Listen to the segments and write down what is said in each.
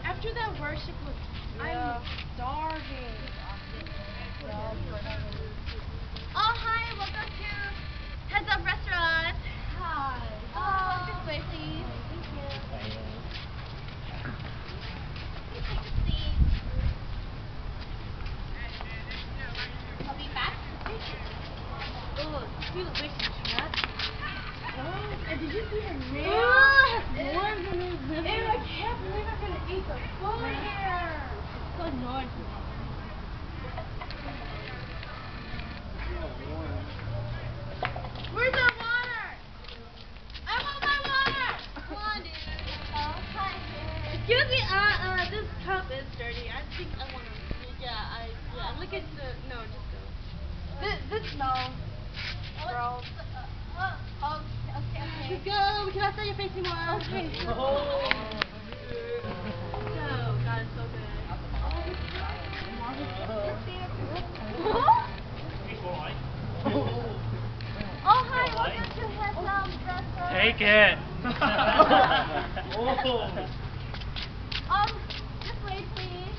After that worship was, I'm starving. Oh, hi, welcome to Heads Up Restaurant. Hi. This way, please. Thank you. Please take a seat. I'll be back. Oh, see the way she dressed? Oh, and did you see her nails? Ew, I can't believe I'm gonna eat the food here. So annoying. Where's the water? I want my water. Come on, dude. Oh, hi. Excuse me, this cup is dirty. I think I wanna, look at the, no, just go. This smells gross. Okay. Just go, we cannot see your face anymore. Okay. So, God, it's so good. Oh, hi, welcome to Heads Up Restaurant. Take it. This way, please.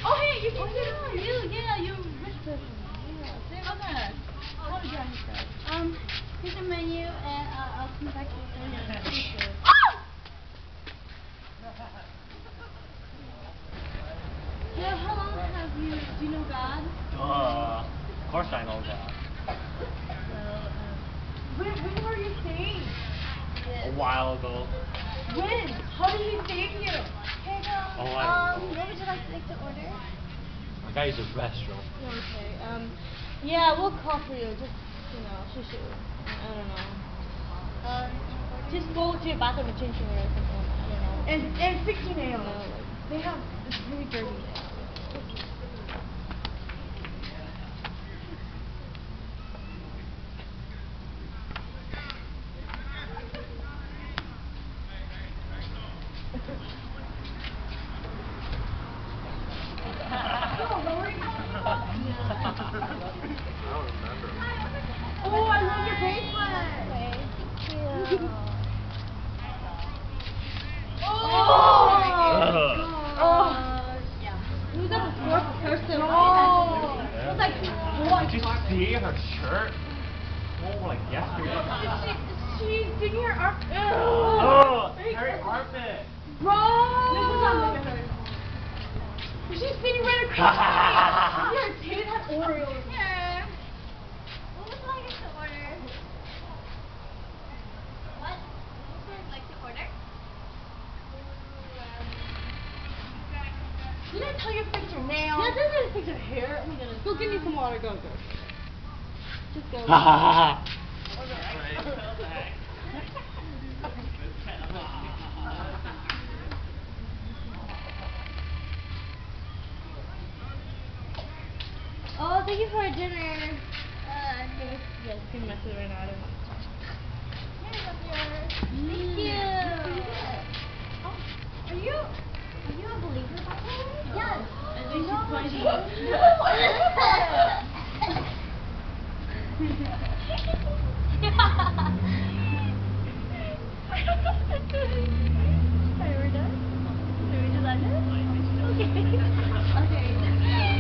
Oh, hey, you can sit on you. Yeah, you rich person. Yeah, sit on that. Oh, yeah, Here's the menu, and I'll come back to you. Yeah, how long do you know God? Of course I know that. When were you saved? A while ago. When? How did he save you? Here you go. Oh, I don't know. What would you like to order? My guy's a restaurant. Okay, yeah, we'll call for you. Just, shoo. I don't know. Just go to your bathroom and change your hair or something. I don't know. And fix your nails. No, they have, it's really dirty nails. Oh, I love your bracelet. Thank you. Yeah. Who's that fourth person? Yeah. It's like, Did you see her shirt? Oh, like yesterday. she's digging her arm. Oh, Harry Armpit. Bro! She's sitting right across me. Yeah, Tatum had Oreos. Here. What would you like us to order? What would you like to order? Didn't I tell you to fix your nails? Yeah, didn't I fix your hair? Oh my goodness. Go give me some water. Go. Just go. Oh, thank you for dinner. Give me my food right now. I don't want Here's up yours. Thank you. Are you a believer, Papa? Yes. I think she's pointing. Are we done? Should we do that now? Okay.